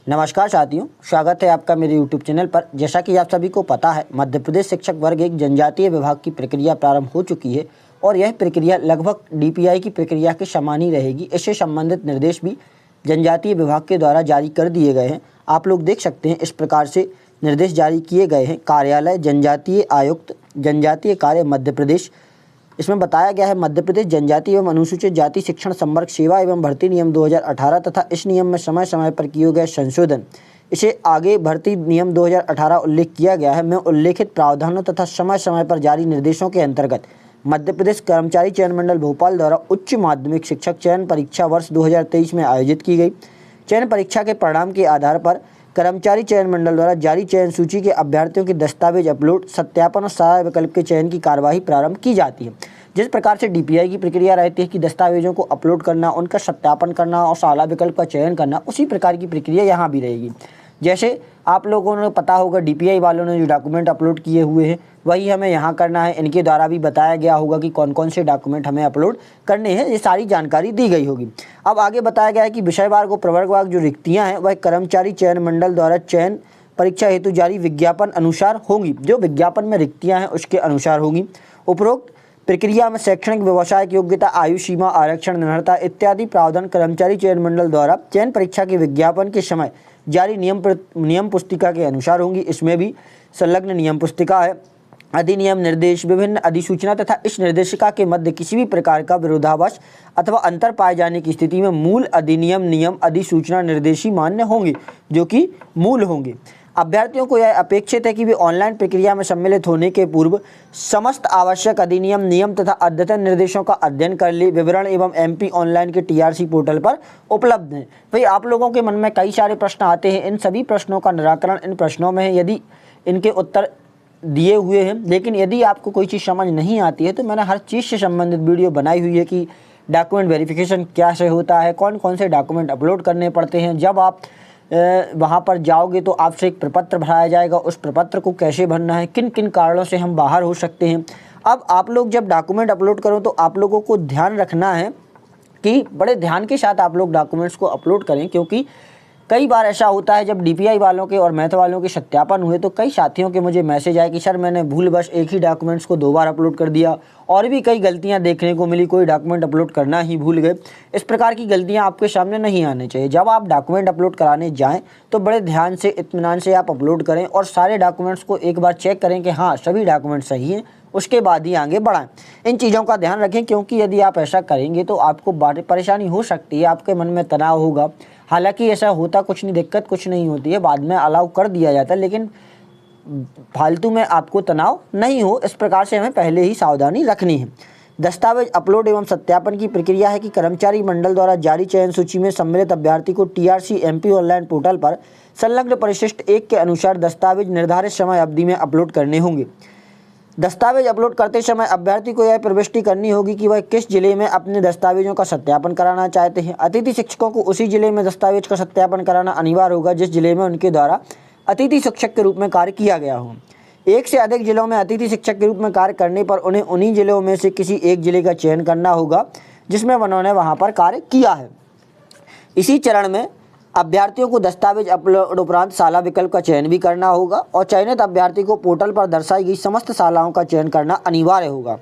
नमस्कार साथियों, स्वागत है आपका मेरे YouTube चैनल पर। जैसा कि आप सभी को पता है, मध्य प्रदेश शिक्षक वर्ग एक जनजातीय विभाग की प्रक्रिया प्रारंभ हो चुकी है और यह प्रक्रिया लगभग DPI की प्रक्रिया के समान ही रहेगी। इससे संबंधित निर्देश भी जनजातीय विभाग के द्वारा जारी कर दिए गए हैं। आप लोग देख सकते हैं, इस प्रकार से निर्देश जारी किए गए हैं। कार्यालय जनजातीय आयुक्त, जनजातीय कार्य मध्य प्रदेश। इसमें बताया गया है, मध्य प्रदेश जनजाति एवं अनुसूचित जाति शिक्षण संवर्ग सेवा एवं भर्ती नियम 2018 तथा इस नियम में समय समय पर किए गए संशोधन, इसे आगे भर्ती नियम 2018 उल्लेख किया गया है, में उल्लेखित प्रावधानों तथा समय समय पर जारी निर्देशों के अंतर्गत मध्य प्रदेश कर्मचारी चयन मंडल भोपाल द्वारा उच्च माध्यमिक शिक्षक चयन परीक्षा वर्ष 2023 में आयोजित की गई। चयन परीक्षा के परिणाम के आधार पर कर्मचारी चयन मंडल द्वारा जारी चयन सूची के अभ्यर्थियों के दस्तावेज अपलोड, सत्यापन और सारा विकल्प के चयन की कार्यवाही प्रारंभ की जाती है। जिस प्रकार से DPI की प्रक्रिया रहती है कि दस्तावेजों को अपलोड करना, उनका सत्यापन करना और सारा विकल्प का चयन करना, उसी प्रकार की प्रक्रिया यहाँ भी रहेगी। जैसे आप लोगों ने पता होगा, DPI वालों ने जो डॉक्यूमेंट अपलोड किए हुए हैं वही हमें यहाँ करना है। इनके द्वारा भी बताया गया होगा कि कौन कौन से डॉक्यूमेंट हमें अपलोड करने हैं, ये सारी जानकारी दी गई होगी। अब आगे बताया गया है कि विषयवार को प्रवर्गवार जो रिक्तियाँ हैं वह कर्मचारी चयन मंडल द्वारा चयन परीक्षा हेतु जारी विज्ञापन अनुसार होंगी। जो विज्ञापन में रिक्तियाँ हैं उसके अनुसार होंगी। उपरोक्त प्रक्रिया में शैक्षणिक व्यवसायिक योग्यता, आयु सीमा, आरक्षण, निरर्हता इत्यादि प्रावधान कर्मचारी चयन मंडल द्वारा चयन परीक्षा के विज्ञापन के समय जारी नियम पुस्तिका के अनुसार होंगी। इसमें भी संलग्न नियम पुस्तिका है, अधिनियम, निर्देश, विभिन्न अधिसूचना तथा इस निर्देशिका के मध्य किसी भी प्रकार का विरोधाभास अथवा अंतर पाए जाने की स्थिति में मूल अधिनियम, नियम, अधिसूचना, निर्देशी मान्य होंगे, जो कि मूल होंगे। अभ्यर्थियों को यह अपेक्षित है कि वे ऑनलाइन प्रक्रिया में सम्मिलित होने के पूर्व समस्त आवश्यक अधिनियम, नियम तथा अद्यतन निर्देशों का अध्ययन कर ले। विवरण एवं MP ऑनलाइन के TRC पोर्टल पर उपलब्ध हैं। भाई, आप लोगों के मन में कई सारे प्रश्न आते हैं, इन सभी प्रश्नों का निराकरण इन प्रश्नों में है। यदि इनके उत्तर दिए हुए हैं, लेकिन यदि आपको कोई चीज़ समझ नहीं आती है तो मैंने हर चीज़ से संबंधित वीडियो बनाई हुई है कि डॉक्यूमेंट वेरिफिकेशन कैसे होता है, कौन कौन से डॉक्यूमेंट अपलोड करने पड़ते हैं। जब आप वहाँ पर जाओगे तो आपसे एक प्रपत्र भराया जाएगा, उस प्रपत्र को कैसे भरना है, किन किन कारणों से हम बाहर हो सकते हैं। अब आप लोग जब डॉक्यूमेंट अपलोड करो तो आप लोगों को ध्यान रखना है कि बड़े ध्यान के साथ आप लोग डॉक्यूमेंट्स को अपलोड करें, क्योंकि कई बार ऐसा होता है जब DPI वालों के और मैथ वालों के सत्यापन हुए तो कई साथियों के मुझे मैसेज आए कि सर मैंने भूलवश एक ही डॉक्यूमेंट्स को 2 बार अपलोड कर दिया और भी कई गलतियां देखने को मिली, कोई डॉक्यूमेंट अपलोड करना ही भूल गए। इस प्रकार की गलतियां आपके सामने नहीं आनी चाहिए। जब आप डॉक्यूमेंट अपलोड कराने जाएँ तो बड़े ध्यान से, इत्मीनान से आप अपलोड करें और सारे डॉक्यूमेंट्स को एक बार चेक करें कि हाँ सभी डॉक्यूमेंट सही हैं, उसके बाद ही आगे बढ़ाएं। इन चीज़ों का ध्यान रखें, क्योंकि यदि आप ऐसा करेंगे तो आपको परेशानी हो सकती है, आपके मन में तनाव होगा। हालांकि ऐसा होता कुछ नहीं, दिक्कत कुछ नहीं होती है, बाद में अलाउ कर दिया जाता है, लेकिन फालतू में आपको तनाव नहीं हो, इस प्रकार से हमें पहले ही सावधानी रखनी है। दस्तावेज अपलोड एवं सत्यापन की प्रक्रिया है कि कर्मचारी मंडल द्वारा जारी चयन सूची में सम्मिलित अभ्यर्थी को TRC MP ऑनलाइन पोर्टल पर संलग्न परिशिष्ट 1 के अनुसार दस्तावेज निर्धारित समय अवधि में अपलोड करने होंगे। दस्तावेज अपलोड करते समय अभ्यर्थी को यह प्रविष्टि करनी होगी कि वह किस जिले में अपने दस्तावेजों का सत्यापन कराना चाहते हैं। अतिथि शिक्षकों को उसी जिले में दस्तावेज का सत्यापन कराना अनिवार्य होगा जिस जिले में उनके द्वारा अतिथि शिक्षक के रूप में कार्य किया गया हो। एक से अधिक जिलों में अतिथि शिक्षक के रूप में कार्य करने पर उन्हें उन्हीं जिलों में से किसी एक जिले का चयन करना होगा जिसमें उन्होंने वहाँ पर कार्य किया है। इसी चरण में अभ्यर्थियों को दस्तावेज अपलोड उपरांत शाला विकल्प का चयन भी करना होगा और चयनित अभ्यर्थी को पोर्टल पर दर्शाई गई समस्त शालाओं का चयन करना अनिवार्य होगा।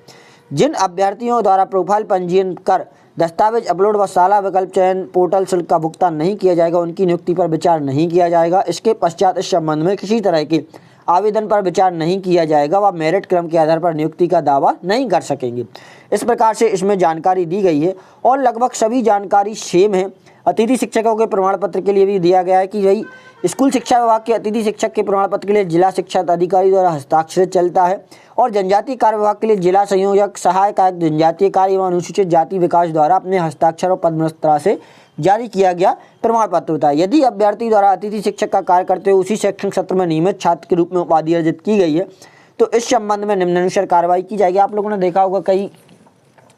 जिन अभ्यर्थियों द्वारा प्रोफाइल पंजीयन कर दस्तावेज अपलोड व शाला विकल्प चयन पोर्टल शुल्क का भुगतान नहीं किया जाएगा, उनकी नियुक्ति पर विचार नहीं किया जाएगा। इसके पश्चात इस संबंध में किसी तरह के आवेदन पर विचार नहीं किया जाएगा, वह मेरिट क्रम के आधार पर नियुक्ति का दावा नहीं कर सकेंगे। इस प्रकार से इसमें जानकारी दी गई है और लगभग सभी जानकारी सेम है। अतिथि शिक्षकों के प्रमाण पत्र के लिए भी दिया गया है कि भाई स्कूल शिक्षा विभाग के अतिथि शिक्षक के प्रमाण पत्र के लिए जिला शिक्षा अधिकारी द्वारा हस्ताक्षरित चलता है और जनजातीय कार्य विभाग के लिए जिला संयोजक, सहायक आयुक्त जनजातीय कार्य एवं अनुसूचित जाति विकास द्वारा अपने हस्ताक्षर और पदमुद्रा से जारी किया गया प्रमाण पत्र होता है। यदि अभ्यर्थी द्वारा अतिथि शिक्षक का कार्य करते हुए उसी शैक्षणिक सत्र में नियमित छात्र के रूप में उपाधि अर्जित की गई है तो इस संबंध में निम्नानुसार कार्रवाई की जाएगी। आप लोगों ने देखा होगा कई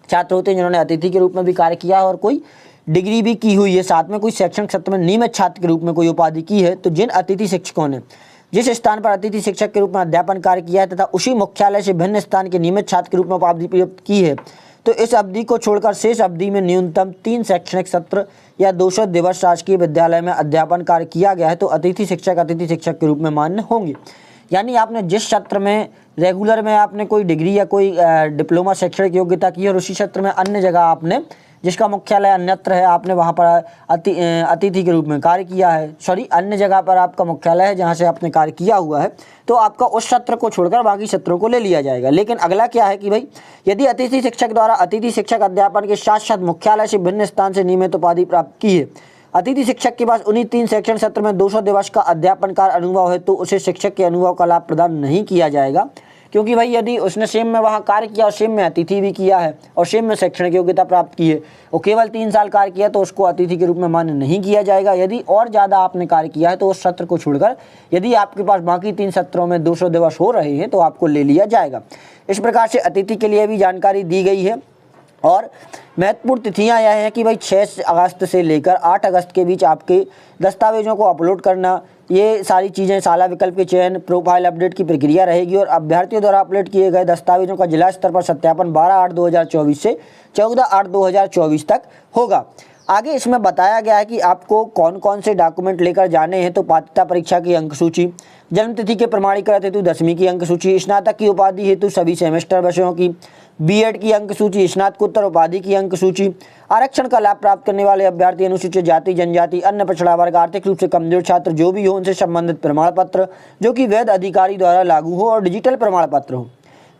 छात्र होते हैं जिन्होंने अतिथि के रूप में भी कार्य किया है और कोई डिग्री भी की हुई है, साथ में कोई शैक्षणिक सत्र में नियमित छात्र के रूप में कोई उपाधि की है। तो जिन अतिथि शिक्षकों ने जिस स्थान पर अतिथि शिक्षक के रूप में अध्यापन कार्य किया है तथा उसी मुख्यालय से भिन्न स्थान के नियमित छात्र के रूप में उपाधि प्राप्त की है तो इस अवधि को छोड़कर शेष अवधि में न्यूनतम 3 शैक्षणिक सत्र या 200 दिवस शासकीय विद्यालय में अध्यापन कार्य किया गया है तो अतिथि शिक्षक के रूप में मान्य होंगे। यानी आपने जिस सत्र में रेगुलर में आपने कोई डिग्री या कोई डिप्लोमा शैक्षणिक योग्यता की है और उसी सत्र में अन्य जगह आपने जिसका मुख्यालय अन्यत्र है आपने वहाँ पर अतिथि के रूप में कार्य किया है, अन्य जगह पर आपका मुख्यालय है जहाँ से आपने कार्य किया हुआ है, तो आपका उस सत्र को छोड़कर बाकी सत्रों को ले लिया जाएगा। लेकिन अगला क्या है कि भाई यदि अतिथि शिक्षक द्वारा अतिथि शिक्षक अध्यापन के साथ साथ मुख्यालय से भिन्न स्थान से नियमित उपाधि प्राप्त की है, अतिथि शिक्षक के पास उन्हीं 3 शैक्षणिक सत्र में 200 दिवस का अध्यापन कार्य अनुभव है तो उसे शिक्षक के अनुभव का लाभ प्रदान नहीं किया जाएगा, क्योंकि भाई यदि उसने सेम में वहाँ कार्य किया और सेम में अतिथि भी किया है और सेम में शैक्षणिक योग्यता प्राप्त की है और केवल 3 साल कार्य किया तो उसको अतिथि के रूप में मान्य नहीं किया जाएगा। यदि और ज़्यादा आपने कार्य किया है तो उस सत्र को छोड़कर यदि आपके पास बाकी 3 सत्रों में 200 दिवस हो रहे हैं तो आपको ले लिया जाएगा। इस प्रकार से अतिथि के लिए भी जानकारी दी गई है। और महत्वपूर्ण तिथियां यह हैं कि भाई 6 अगस्त से लेकर 8 अगस्त के बीच आपके दस्तावेजों को अपलोड करना, ये सारी चीज़ें शाला विकल्प के चयन प्रोफाइल अपडेट की प्रक्रिया रहेगी और अभ्यर्थियों द्वारा अपलोड किए गए दस्तावेजों का जिला स्तर पर सत्यापन 12/8/2024 से 14/8/2024 तक होगा। आगे इसमें बताया गया है कि आपको कौन कौन से डॉक्यूमेंट लेकर जाने हैं। तो पात्रता परीक्षा की अंक सूची, जन्म तिथि के प्रमाणीकरण हेतु 10वीं की अंक सूची, स्नातक की उपाधि हेतु सभी सेमेस्टर विषयों की, बीएड की अंक सूची, स्नातकोत्तर उपाधि की अंक सूची, आरक्षण का लाभ प्राप्त करने वाले अभ्यर्थी, अनुसूचित जाति जनजाति, अन्य पिछड़ा वर्ग, आर्थिक रूप से कमजोर छात्र जो भी हो उनसे संबंधित प्रमाण पत्र जो कि वैध अधिकारी द्वारा लागू हो और डिजिटल प्रमाण पत्र हो,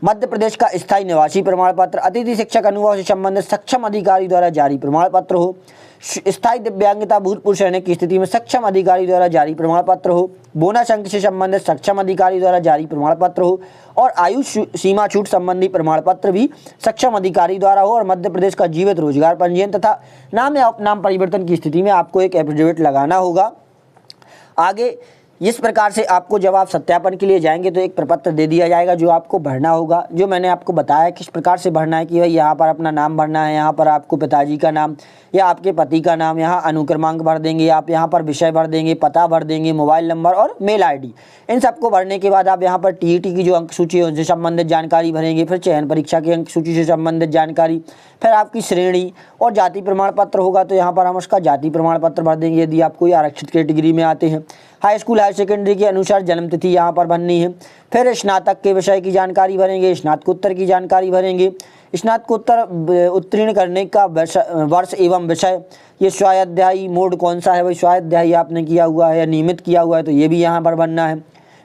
मध्य प्रदेश का स्थायी निवासी प्रमाण पत्र, अतिथि शिक्षक अनुभव से संबंधित सक्षम अधिकारी द्वारा जारी प्रमाण पत्र हो, स्थायी दिव्यांगता भूतपूर्व सैनिक की स्थिति में सक्षम अधिकारी द्वारा जारी प्रमाण पत्र हो, बोनस अंक से संबंधित सक्षम अधिकारी द्वारा जारी प्रमाण पत्र हो और आयु सीमा छूट संबंधी प्रमाण पत्र भी सक्षम अधिकारी द्वारा हो और मध्य प्रदेश का जीवित रोजगार पंजीयन तथा नाम या उपनाम परिवर्तन की स्थिति में आपको एक एफिडेविट लगाना होगा। आगे इस प्रकार से आपको जब आप सत्यापन के लिए जाएंगे तो एक प्रपत्र दे दिया जाएगा जो आपको भरना होगा, जो मैंने आपको बताया किस प्रकार से भरना है कि भाई यहाँ पर अपना नाम भरना है, यहाँ पर आपको पिताजी का नाम या आपके पति का नाम, यहाँ अनुक्रमांक भर देंगे आप, यहाँ पर विषय भर देंगे, पता भर देंगे, मोबाइल नंबर और मेल आईडी। इन सबको भरने के बाद आप यहाँ पर टीईटी की जो अंक सूची है उनसे संबंधित जानकारी भरेंगे, फिर चयन परीक्षा की अंक सूची से संबंधित जानकारी, फिर आपकी श्रेणी और जाति प्रमाण पत्र होगा तो यहाँ पर हम उसका जाति प्रमाण पत्र भर देंगे यदि आप कोई आरक्षित कैटेगरी में आते हैं। हाई स्कूल हायर सेकेंडरी के अनुसार जन्म तिथि यहाँ पर भरनी है। फिर स्नातक के विषय की जानकारी भरेंगे, स्नातकोत्तर की जानकारी भरेंगे, स्नातकोत्तर उत्तीर्ण करने का वर्ष एवं विषय, ये स्वाध्यायी मोड कौन सा है, भाई स्वाध्यायी आपने किया हुआ है या नियमित किया हुआ है तो ये भी यहाँ पर भरना है।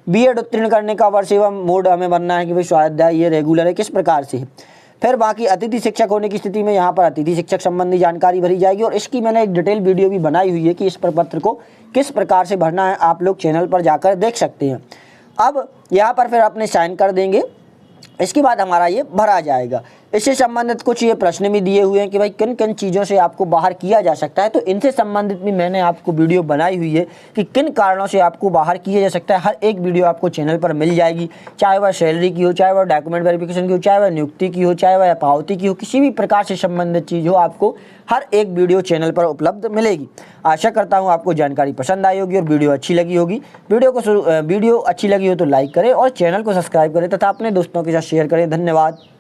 बीएड उत्तीर्ण करने का वर्ष एवं मोड हमें भरना है कि भाई स्वाध्यायी ये रेगुलर है किस प्रकार से है। फिर बाकी अतिथि शिक्षक होने की स्थिति में यहाँ पर अतिथि शिक्षक संबंधी जानकारी भरी जाएगी और इसकी मैंने एक डिटेल वीडियो भी बनाई हुई है कि इस प्रपत्र को किस प्रकार से भरना है, आप लोग चैनल पर जाकर देख सकते हैं। अब यहाँ पर फिर अपने साइन कर देंगे, इसके बाद हमारा ये भरा जाएगा। इससे संबंधित कुछ ये प्रश्न भी दिए हुए हैं कि भाई किन किन चीज़ों से आपको बाहर किया जा सकता है, तो इनसे संबंधित भी मैंने आपको वीडियो बनाई हुई है कि किन कारणों से आपको बाहर किया जा सकता है। हर एक वीडियो आपको चैनल पर मिल जाएगी, चाहे वह सैलरी की हो, चाहे वह डॉक्यूमेंट वेरिफिकेशन की हो, चाहे वह नियुक्ति की हो, चाहे वह पावती की हो, किसी भी प्रकार से संबंधित चीज़ हो आपको हर एक वीडियो चैनल पर उपलब्ध मिलेगी। आशा करता हूँ आपको जानकारी पसंद आई होगी और वीडियो अच्छी लगी होगी। वीडियो अच्छी लगी हो तो लाइक करें और चैनल को सब्सक्राइब करें तथा अपने दोस्तों के साथ शेयर करें। धन्यवाद।